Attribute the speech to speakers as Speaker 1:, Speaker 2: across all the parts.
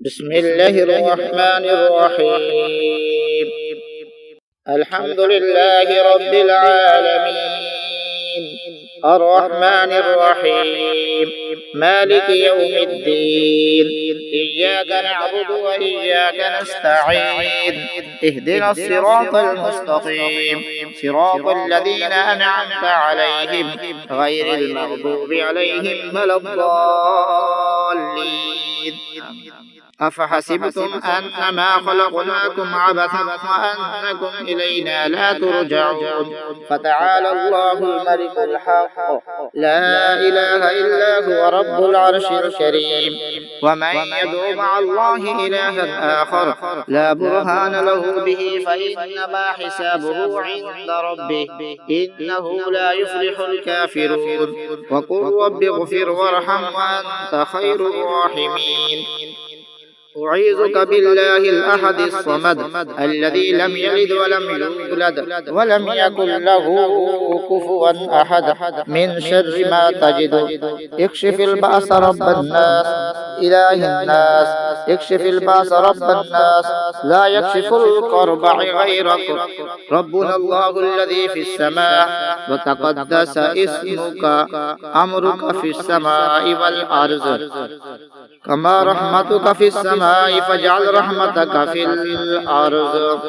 Speaker 1: بسم الله الرحمن الرحيم. الحمد لله رب العالمين، الرحمن الرحيم، مالك يوم الدين. إياك نعبد وإياك نستعين. اهدنا الصراط المستقيم، صراط الذين أنعمت عليهم غير المغضوب عليهم ولا الضالين. أفحسبتم أنما خلقناكم عبثا وأنكم إلينا لا ترجعون. فتعالى الله الملك الحق، لا إله إلا هو رب العرش الكريم. ومن يدعو مع الله إلها آخر لا برهان له به فإنما حسابه عند ربه، إنه لا يفلح الكافرون. وقل رب اغفر وارحم وأنت خير الراحمين. أعيذك بالله الأحد الصمد الذي لم يلد ولم يولد ولم يكن له كفوا أحد، من شر ما تجد. اكشف البأس رب الناس، إله الناس، اكشف البأس رب الناس، لا يكشف الكرب غيرك. ربنا الله الذي في السماء وتقدس اسمك، أمرك في السماء والأرض كما رحمتك في السماء، فاجعل رحمتك في الأرض.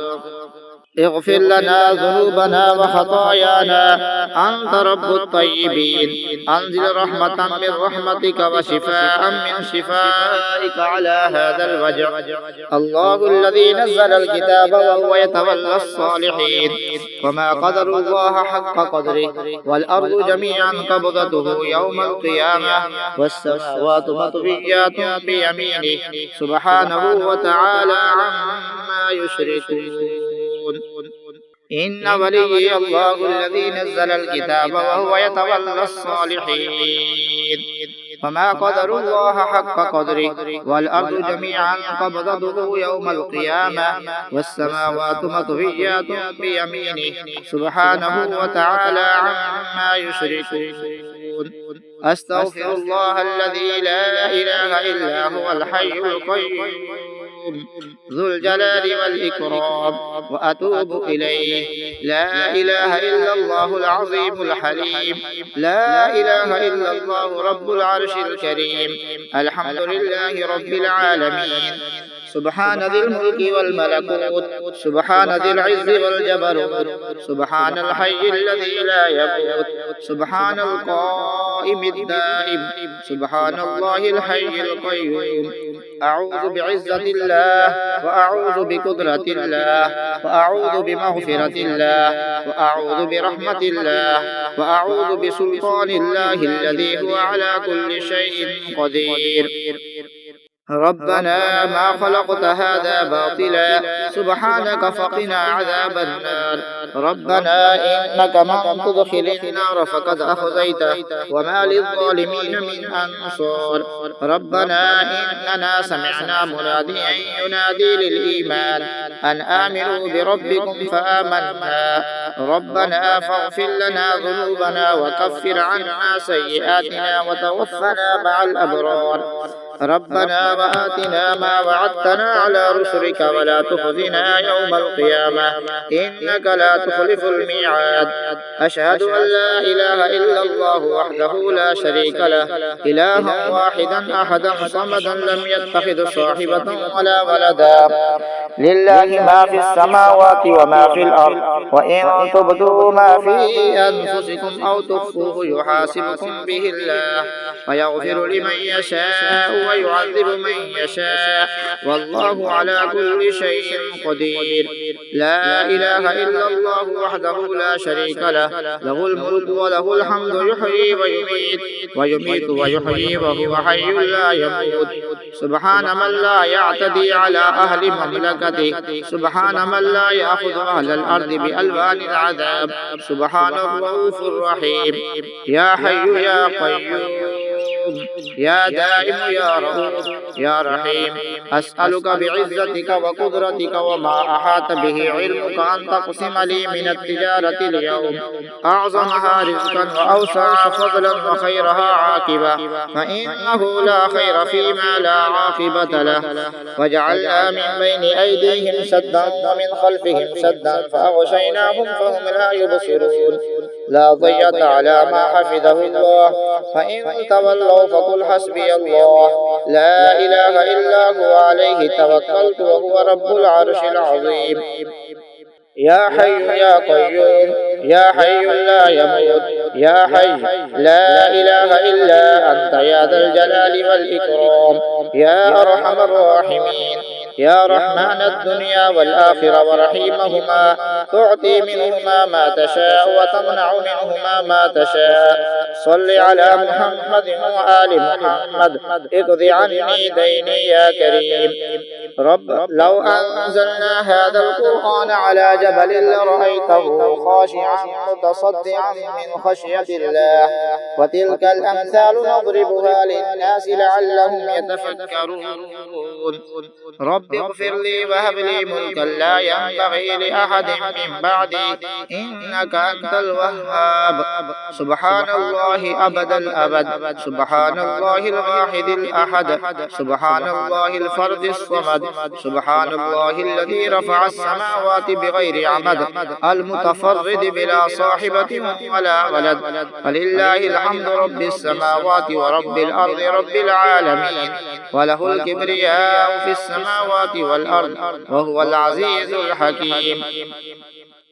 Speaker 1: اغفر لنا ذنوبنا وخطايانا، أنت رب الطيبين. أنزل رحمة من رحمتك وشفاء من شفائك على هذا الوجع. الله الذي نزل الكتاب وهو يتولى الصالحين، وما قدر الله حق قدره، والأرض جميعا قبضته يوم القيامة، والسماوات مطويات بيمينه سبحانه وتعالى عما يشركون. إن ولي الله الذي نزل الكتاب وهو يتولى الصالحين، وما قدر الله حق قدره، والأرض جميعا قبضته يوم القيامة، والسماوات مطويات بيمينه سبحانه وتعالى عما يشركون. أستغفر الله الذي لا إله إلا هو الحي القيوم ذو الجلال والإكرام، وأتوب إليه. لا إله إلا الله العظيم الحليم، لا إله إلا الله رب العرش الكريم. الحمد لله رب العالمين. سبحان ذي الملك والملكوت، سبحان ذي العز والجبروت، سبحان الحي الذي لا يموت، سبحان القائم الدائم، سبحان الله الحي القيوم. أعوذ بعزة الله، وأعوذ بقدرة الله، وأعوذ بمغفرة الله، وأعوذ برحمة الله، وأعوذ بسلطان الله الذي هو على كل شيء قدير. ربنا ما خلقت هذا باطلا، سبحانك فقنا عذاب النار. ربنا إنك من تدخل النار فقد أخزيته، وما للظالمين من أنصار. ربنا إننا سمعنا مناديا ينادي للإيمان أن آمنوا بربكم فآمنا. ربنا فاغفر لنا ذنوبنا وكفر عنا سيئاتنا وتوفنا مع الأبرار. ربنا وآتنا ما وعدتنا على رسلك ولا تخزنا يوم القيامة، إنك لا تخلف الميعاد. أشهد أن لا إله إلا الله وحده لا شريك له، إلها واحدا أحدا صمدا لم يتخذ صاحبة ولا ولدا. لله ما في السماوات وما في الأرض، وإن تبدوا ما في أنفسكم أو تخفوه يحاسبكم به الله، ويغفر لمن يشاء ويعذب من يشاء، والله على كل شيء قدير. لا إله إلا الله وحده لا شريك له، له الملك وله الحمد، يحيي ويميت، ويميت ويحيي وهو حي لا يموت. سبحان من لا يعتدي على أهل مملكته، سبحان من لا يأخذ أهل الأرض بألوان العذاب، سبحان الرؤوف الرحيم. يا حي يا قيوم يا دائم يا رؤوف يا رحيم. أسألك بعزتك وقدرتك وما أحاط به علمك أن تقسم لي من التجارة اليوم أعظمها رزقا وأوسعها فضلا وخيرها عاقبة، فإنه لا خير فيما لا عاقبة له. وجعلنا من بين أيديهم سدا ومن خلفهم سدا فأغشيناهم فهم لا يبصرون. لا ضية على ما حفظه الله، فإن تولوا فقل حسبي الله لا إله إلا هو عليه توكلت وهو رب العرش العظيم. يا حي يا قيوم يا حي لا يموت يا حي لا إله إلا أنت يا ذا الجلال والإكرام يا أرحم الراحمين. يا رحمن الدنيا والآخرة ورحيمهما، تعطي منهما ما تشاء وتمنع منهما ما تشاء. صل على محمد وآل محمد، اقض عني ديني يا كريم. رب لو أنزلنا هذا القرآن على جبل لرأيته خاشعا متصدعا من خشية الله. وتلك الأمثال نضربها للناس لعلهم يتفكرون. رب اغفر لي وهب لي ملكا لا ينبغي لأحد من بعدي إنك أنت الوهاب. سبحان الله أبد الأبد، سبحان الله الواحد الأحد، سبحان الله الفرد الصمد، سبحان الله الذي رفع السماوات بغير عمد المتفرد بلا صاحبة ولا ولد. ولله الحمد رب السماوات ورب الأرض رب العالمين، وله الكبرياء في السماوات والأرض وهو العزيز الحكيم.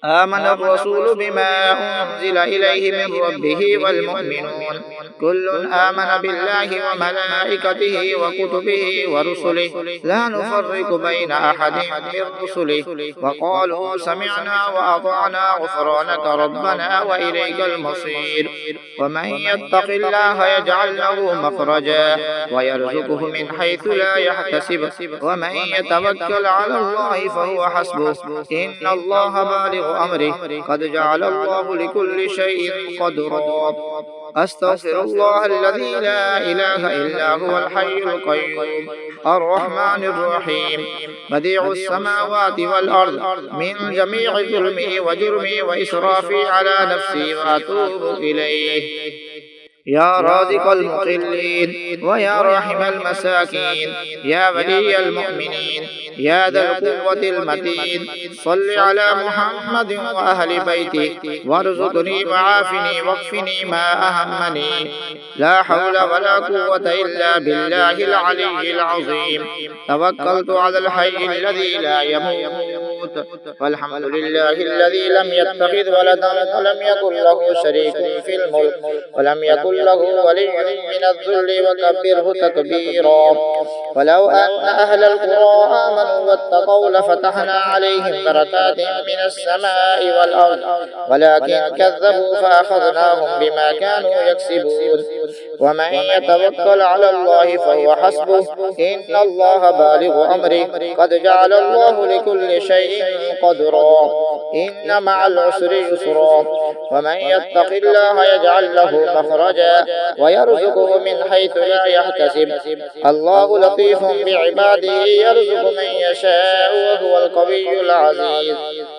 Speaker 1: آمن الرسول بما أنزل إليه من ربه والمؤمنون كل آمن بالله وملائكته وكتبه ورسله لا نفرق بين أحد من رسله وقالوا سمعنا وأطعنا غفرانك ربنا وإليك المصير. ومن يتق الله يجعل له مخرجا ويرزقه من حيث لا يحتسب ومن يتوكل على الله فهو حسبه إن الله بالغ أمره قد جعل الله لكل شيء قدرا. أستغفر الله الذي لا إله إلا هو الحي القيوم الرحمن الرحيم بديع السماوات والأرض من جميع ظلمي وجرمي وإسرافي على نفسي وأتوب إليه. يا رازق المقلين ويا راحم المساكين يا ولي المؤمنين يا ذا القوة المتين، صل على محمد وأهل بيته وارزقني وعافني واكفني ما أهمني. لا حول ولا قوة إلا بالله العلي العظيم. توكلت على الحي الذي لا يموت، والحمد لله الذي لم يتخذ ولدا ولم يكن له شريك في الملك ولم يكن له ولي من الذل وكبره تكبيرا. ولو أن أهل القرى آمنوا واتقوا لفتحنا عليهم بركات من السماء والأرض ولكن كذبوا فأخذناهم بما كانوا يكسبون. ومن يتوكل على الله فهو حسبه إن الله بالغ أمره قد جعل الله لكل شيء قدرا. إن مع العسر يسرا. ومن يتق الله يجعل له مخرجا ويرزقه من حيث لا يحتسب. الله لطيف بعباده يرزق من يشاء وهو القوي العزيز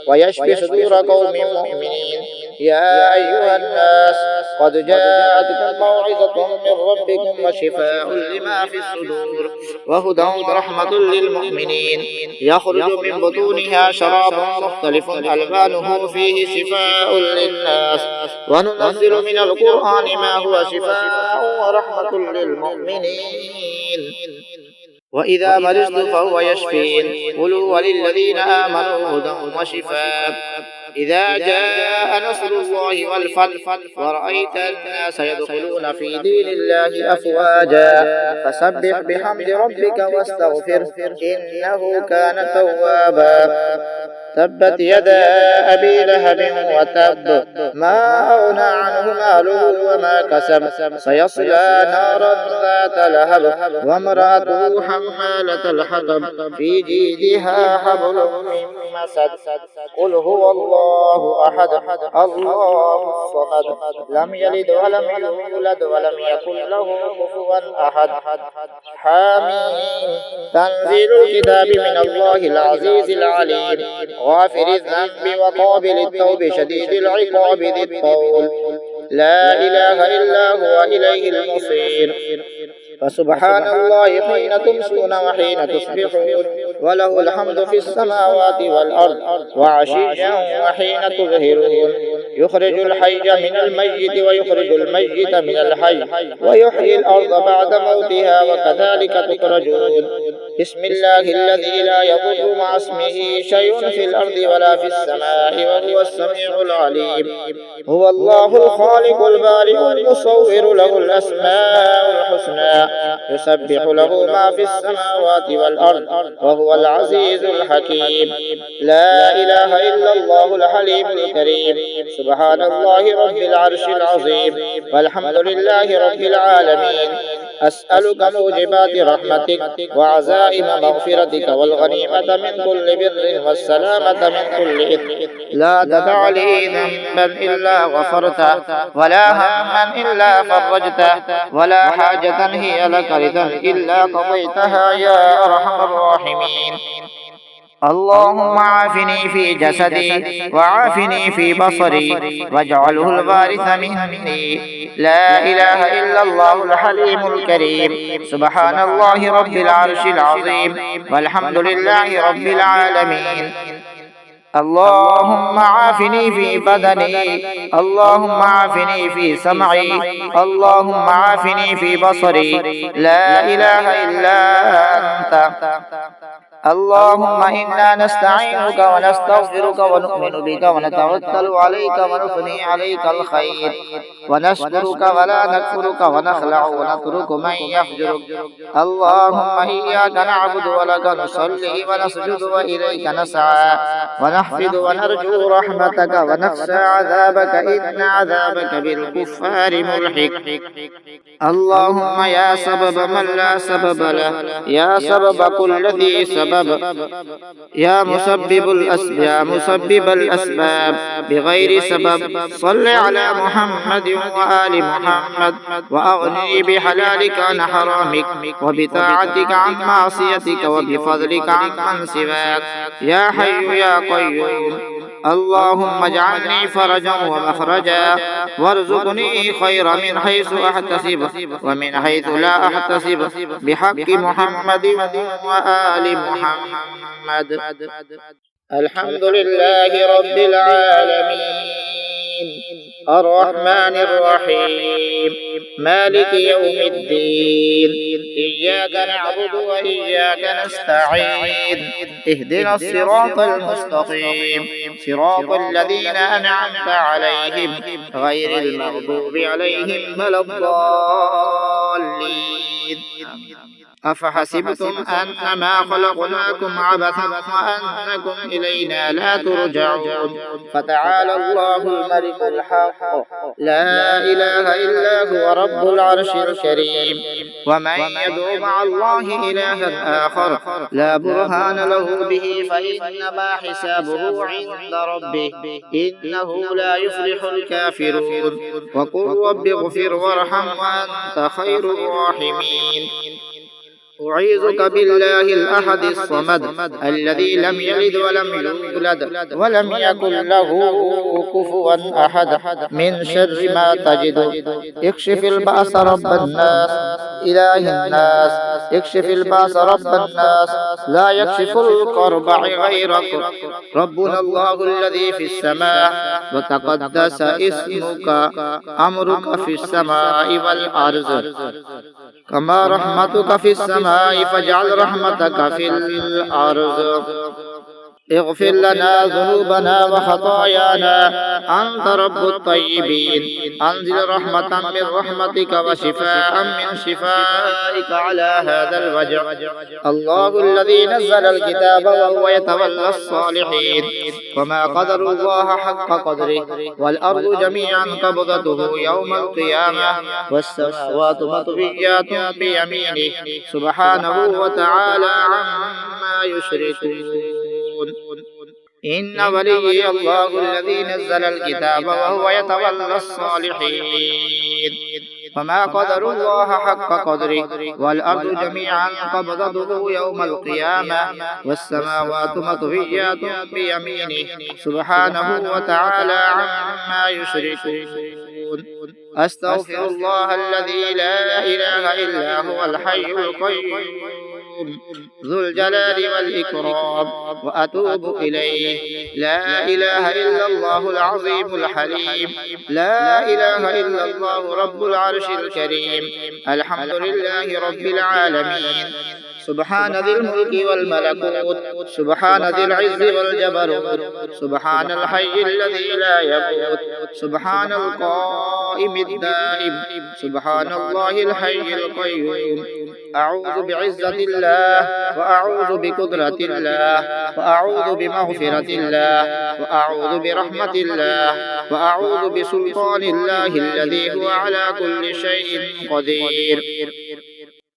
Speaker 1: ويشفي صدور قوم مؤمنين. يا أيها الناس قد جاءتكم موعظة من ربكم وشفاء لما في الصدور وهدى ورحمة للمؤمنين. يخرج من بطونها شراب مختلف ألوانه فيه شفاء للناس وننزل من القرآن ما هو شفاء ورحمة للمؤمنين. وإذا مرضت فهو يشفين. قل وللذين آمنوا هدى وشفاء. إذا جاء نصر الله والفتح ورأيت الناس يدخلون في دين الله أفواجا فسبح بحمد ربك واستغفره إنه كان توابا. تبت يدا أبي لهب وتب ما أغنى عنه ماله وما كسب سيصلى نارا ذات لهب وامرأته حمالة الحطب في جيدها حبل من مسد قل هو الله أحد الله الصمد لم يلد ولم يولد ولم يكن له كفوا أحد حامين تنزيل الكتاب من الله العزيز العليم غافر الذنب وقابل التوب شديد العقاب ذي الطول لا إله إلا هو إليه المصير فسبحان الله حين تمسون وحين تصبحون وله الحمد في السماوات والأرض وعشيا وحين تظهرون يخرج الحي من الميت ويخرج الميت من الحي ويحيي الأرض بعد موتها وكذلك تخرجون بسم الله الذي لا يضر مع اسمه شيء في الأرض ولا في السماء وهو السميع العليم هو الله الخالق البارئ المصور له الأسماء الحسنى يسبح له ما في السماوات والأرض وهو العزيز الحكيم لا إله إلا الله الحليم الكريم سبحان الله رب العرش العظيم والحمد لله رب العالمين أسألك موجبات رحمتك وعزائم مغفرتك والغنيمة من كل بر والسلامة من كل إثم لا تدع لي ذنبا إلا غفرته ولا هما إلا فرجته ولا حاجة هي لك رضا إلا قضيتها يا أرحم الراحمين اللهم عافني في جسدي وعافني في بصري واجعله الوارث مني لا إله إلا الله الحليم الكريم سبحان الله رب العرش العظيم والحمد لله رب العالمين اللهم عافني في بدني اللهم عافني في سمعي اللهم عافني في بصري لا إله إلا أنت اللهم إنا نستعينك ونستغفرك ونؤمن بك ونتوكل عليك ونثني عليك الخير ونشكرك ولا نكفرك ونخلع ونترك من يفجرك اللهم إياك نعبد ولك نصلي ونسجد وإليك نسعى ونحفظ ونرجو رحمتك ونخشى عذابك إن عذابك بالكفار ملحق اللهم يا سبب من لا سبب له يا سبب كل ذي سبب يا مسبب الأسباب بغير سبب صل على محمد وآل محمد وأغني بحلالك عن حرامك وبطاعتك عن معصيتك وبفضلك عن من سواك يا حي يا قيوم اللهم اجعلني فرجا ومخرجا وارزقني خير من حيث أحتسب ومن حيث لا أحتسب بحق محمد وآل محمد الحمد لله رب العالمين الرحمن الرحيم مالك يوم الدين إياك نعبد وإياك نستعين اهدنا الصراط المستقيم صراط الذين أنعمت عليهم غير المغضوب عليهم ولا الضالين أفحسبتم أنما خلقناكم عبثا وأنكم إلينا لا ترجعون فتعالى الله الملك الحق لا إله إلا هو رب العرش الكريم ومن يدعو مع الله إلها آخر لا برهان له به فإنما حسابه عند ربه إنه لا يفلح الكافرون وقل رب اغفر وارحم وأنت خير الراحمين أعيذك بالله الأحد الصمد الذي لم يلد ولم يولد ولم يكن له كفوا أحد من شر ما تجد اكشف البأس رب الناس إله الناس اكشف البأس رب الناس لا يكشف الكرب غيرك ربنا الله الذي في السماء وتقدس اسمك أمرك في السماء والأرض كما رحمتك في السماء فاجعل رحمتك في الأرض اغفر لنا ذنوبنا وخطايانا أنت رب الطيبين. أنزل رحمة من رحمتك وشفاء من شفائك على هذا الوجع. الله الذي نزل الكتاب وهو يتولى الصالحين، وما قدر الله حق قدره، والأرض جميعا قبضته يوم القيامة، والسماوات مطويات بيمينه سبحانه وتعالى عما يشركون. إن ولي الله الذي نزل الكتاب وهو يتولى الصالحين، وما قدر الله حق قدره، والأرض جميعا قبضته يوم القيامة، والسماوات مطويات بيمينه سبحانه وتعالى عما يشركون. أستغفر الله الذي لا إله إلا هو الحي القيوم ذو الجلال والإكرام، وأتوب إليه. لا إله إلا الله العظيم الحليم، لا إله إلا الله رب العرش الكريم. الحمد لله رب العالمين. سبحان ذي الملك والملكوت، سبحان ذي العز والجبروت، سبحان الحي الذي لا يموت، سبحان القائم الدائم، سبحان الله الحي القيوم. أعوذ بعزة الله، وأعوذ بقدرة الله، وأعوذ بمغفرة الله، وأعوذ برحمة الله، وأعوذ بسلطان الله الذي هو على كل شيء قدير.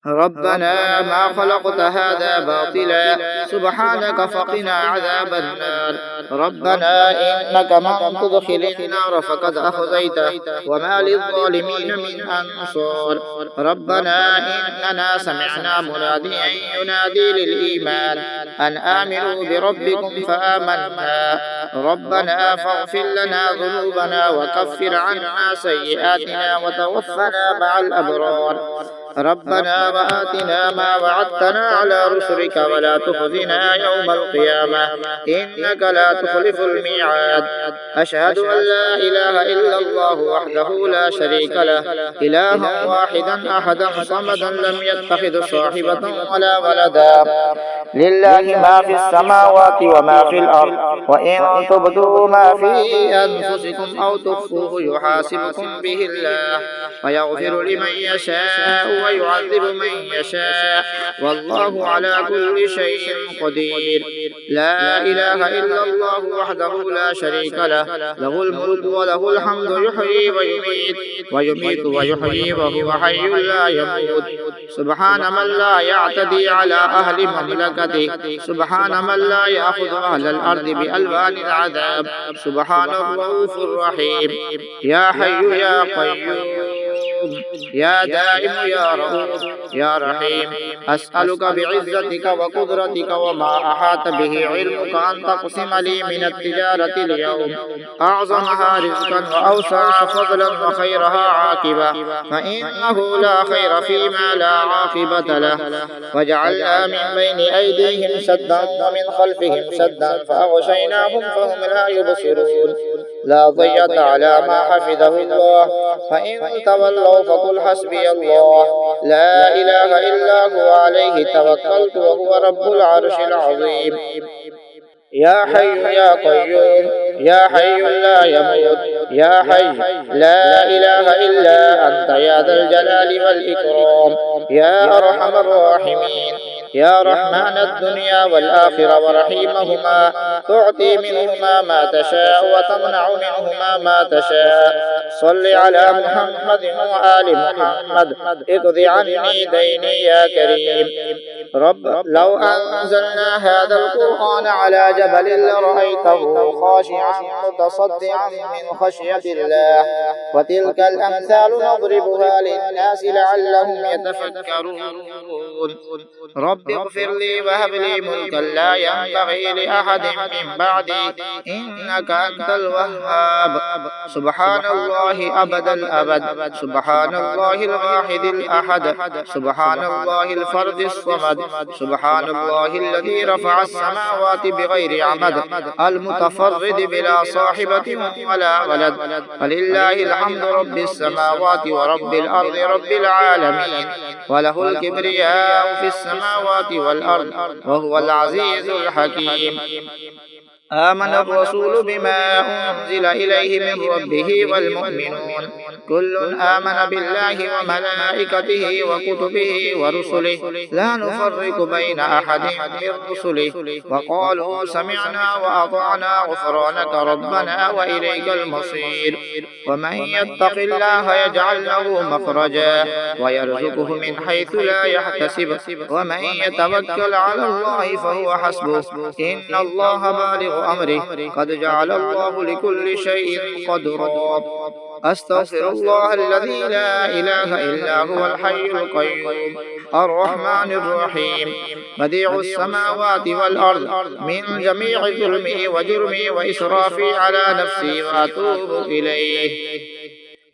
Speaker 1: ربنا ما خلقت هذا باطلا، سبحانك فقنا عذاب النار. ربنا إنك من تدخل النار فقد أخزيته، وما للظالمين من أنصار. ربنا إننا سمعنا مناديا ينادي للإيمان أن آمنوا بربكم فآمنا. ربنا فاغفر لنا ذنوبنا وكفر عنا سيئاتنا وتوفنا مع الأبرار. ربنا وآتنا ما وعدتنا على رسلك ولا تخزنا يوم القيامة إنك لا تخلف الميعاد. أشهد أن لا إله إلا الله وحده لا شريك له، إلها واحدا أحدا صمدا لم يتخذ صاحبة ولا ولدا. لله ما في السماوات وما في الأرض، وإن تبدوا ما في أنفسكم أو تخفوه يحاسبكم به الله، فيغفر لمن يشاء ويعذب من يشاء، والله على كل شيء قدير. لا إله إلا الله وحده لا شريك له، له الملك وله الحمد، يحيي ويميت ويحيي وهو حي لا يموت. سبحان من لا يعتدي على أهل مملكته، سبحان من لا يأخذ أهل الأرض بألوان العذاب، سبحان الرؤوف الرحيم. يا حي يا قيوم، يا دائم يا رؤوف يا رحيم، أسألك بعزتك وقدرتك وما أحاط به علمك أن تقسم لي من التجارة اليوم أعظمها رزقا وأوسع فضلا وخيرها عاقبة، فإنه لا خير فيما لا عاقبة له. وجعلنا من بين أيديهم سدا ومن خلفهم سدا فأغشيناهم فهم لا يبصرون. لا ضية على ما حفظه الله، فإن تولوا فقل حسبي الله لا إله إلا هو عليه توكلت وهو رب العرش العظيم. يا حي يا قيوم، يا حي لا يموت، يا حي لا إله إلا أنت يا ذا الجلال والإكرام، يا أرحم الراحمين. يا رحمن الدنيا والآخرة ورحيمهما، تعطي منهما ما تشاء وتمنع منهما ما تشاء. صل على محمد وآل محمد، اقض عني ديني يا كريم. رب لو أنزلنا هذا القرآن على جبل لرأيته خاشعا متصدعا من خشية الله، وتلك الأمثال نضربها للناس لعلهم يتفكرون. رب اغفر لي وهب لي ملكا لا ينبغي لأحد من بعدي إنك أنت الوهاب. سبحان الله أبد الأبد، سبحان الله الواحد الأحد، سبحان الله الفرد الصمد، سبحان الله الذي رفع السماوات بغير عمد، المتفرد بلا صاحبة ولا ولد، فلله الحمد رب السماوات ورب الأرض رب العالمين. وله الكبرياء في السماوات والأرض وهو العزيز الحكيم. آمن الرسول بما أنزل إليه من ربه والمؤمنون كل آمن بالله وملائكته وكتبه ورسله لا نفرق بين أحد من رسله وقالوا سمعنا وأطعنا غفرانك ربنا وإليك المصير. ومن يتق الله يجعل له مخرجا ويرزقه من حيث لا يحتسب ومن يتوكل على الله فهو حسبه إن الله بالغ أمره قد جعل الله لكل شيء قدرا. أستغفر الله الذي لا إله إلا هو الحي القيوم الرحمن الرحيم بديع السماوات والأرض من جميع ظلمه وجرمه وإسرافي على نفسي وأتوب إليه.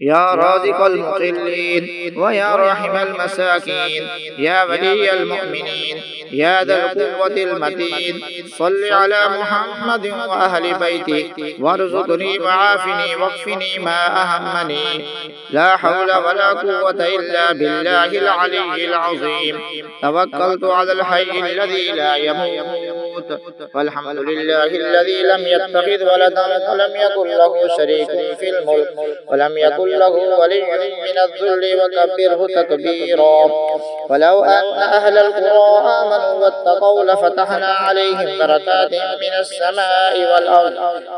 Speaker 1: يا رازق المقلين ويا راحم المساكين يا ولي المؤمنين يا ذا القوة المتين صل على محمد وأهل بيته وارزقني وعافني واكفني ما أهمني. لا حول ولا قوة إلا بالله العلي العظيم. توكلت على الحي الذي لا يموت والحمد لله الذي لم يتخذ ولدا ولم يكن له شريك في الملك ولم يكن له ولي من الذل وكبره تكبيرا. ولو أن أهل القرى آمنوا واتقوا لفتحنا عليهم بركات من السماء والأرض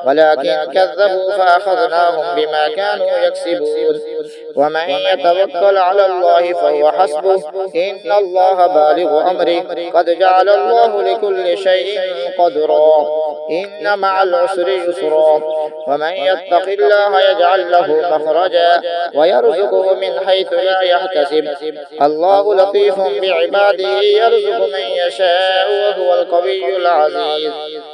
Speaker 1: ولكن كذبوا فأخذناهم بما كانوا يكسبون. ومن يتوكل على الله فهو حسبه إن الله بالغ أمره قد جعل الله لكل شيء قدرا. إن مع العسر يسرا. ومن يتق الله يجعل له مخرجا ويرزقه من حيث لا يحتسب. الله لطيف بعباده يرزق من يشاء وهو القوي العزيز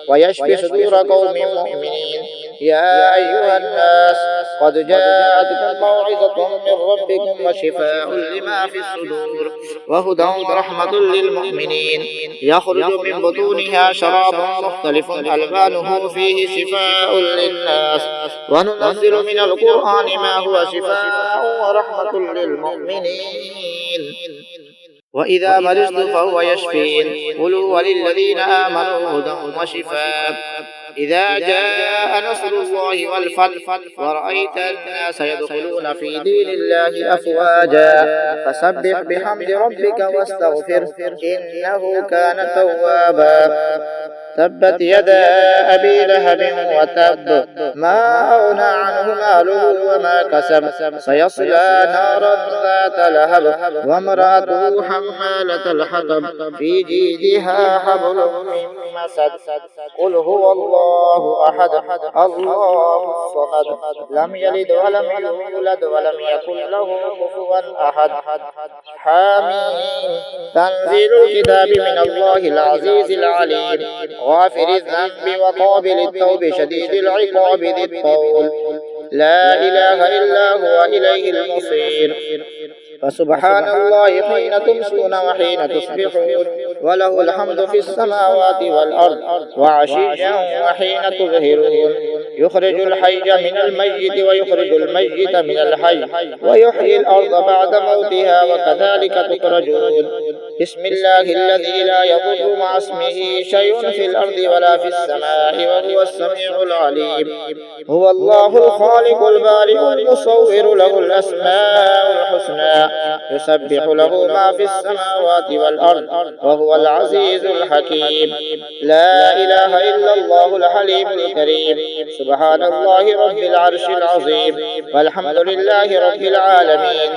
Speaker 1: ويشفي صدور قوم مؤمنين. يا أيها الناس قد جاءتكم موعظة من ربكم وشفاء لما في الصدور وهدى ورحمة للمؤمنين. يخرج من بطونها شراب مختلف ألوانه فيه شفاء للناس وننزل من القرآن ما هو شفاء ورحمة للمؤمنين. وإذا مرضت فهو يشفين قل هو للذين آمنوا هدى وشفاء. إذا جاء نصر الله والفتح ورأيت الناس يدخلون في دين الله أفواجا فسبح بحمد ربك واستغفره إنه كان توابا. تبت يدا أبي لهب وتب ما أغنى عنه ماله وما كسب سيصلى نارا ذات لهب وامرأته حمالة الحطب في جيدها حبل من مسد. قل هو الله أحد الله الصمد لم يلد ولم يولد ولم يكن له كفوا أحد. حامين تنزيل الكتاب من الله العزيز العليم غافر الذنب وقابل التوب شديد العقاب ذي الطول لا إله إلا هو إليه المصير. فسبحان الله حين تمسون وحين تصبحون وله الحمد في السماوات والأرض وعشيا وحين تظهرون. يخرج الحي من الميت ويخرج الميت من الحي ويحيي الأرض بعد موتها وكذلك تخرجون. بسم الله الذي لا يضر مع اسمه شيء في الأرض ولا في السماء وهو السميع العليم. هو الله الخالق البارئ المصور له الأسماء الحسنى يسبح له ما في السماوات والأرض وهو العزيز الحكيم. لا إله إلا الله الحليم الكريم. سبحان الله رب العرش العظيم والحمد لله رب العالمين.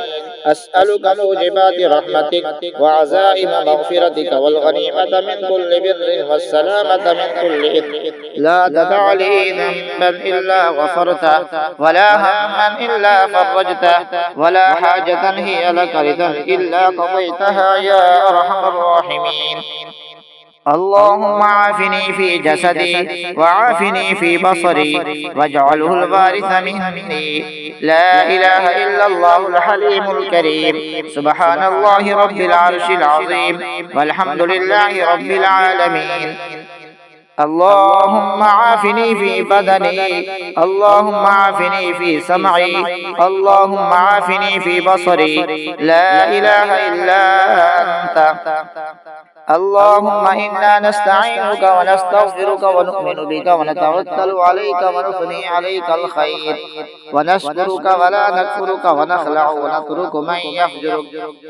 Speaker 1: أسألك موجبات رحمتك وعزائم مغفرتك والغنيمة من كل بر والسلامة من كل إثم. لا تدع لي ذنبا إلا غفرته ولا هما إلا فرجته ولا حاجة هي لك رضا إلا قضيتها يا أرحم الراحمين. اللهم عافني في جسدي وعافني في بصري واجعله الوارث مني. لا إله إلا الله الحليم الكريم. سبحان الله رب العرش العظيم والحمد لله رب العالمين. اللهم عافني في بدني، اللهم عافني في سمعي، اللهم عافني في بصري، لا إله إلا أنت. اللهم إنا نستعينك ونستغفرك ونؤمن بك ونتوكل عليك ونثني عليك الخير، ونشكرك ولا نكفرك ونخلع ونترك من يفجرك.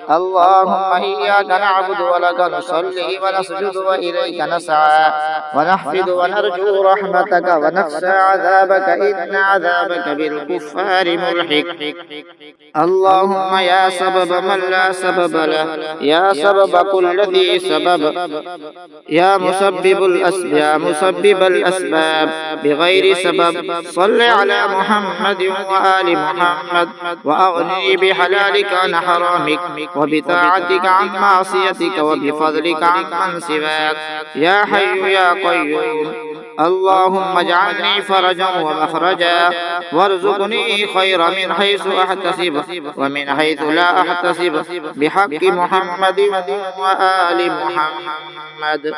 Speaker 1: اللهم إياك نعبد ولك نصلي ونسجد وإليك نسعى، ونحفظ ونرجو رحمتك ونخشى عذابك إن عذابك بالكفار ملحق. اللهم يا سبب من لا سبب له، يا سبب كل ذي سبب، يا مسبب الأسباب بغير سبب، صل على محمد وآل محمد، وأغني بحلالك عن حرامك، وبطاعتك عن معصيتك، وبفضلك عن من سواك، يا حي يا قيوم. اللهم اجعلني فرجا ومخرجا، وارزقني خير من حيث أحتسب ومن حيث لا أحتسب، بحق محمد وآل محمد.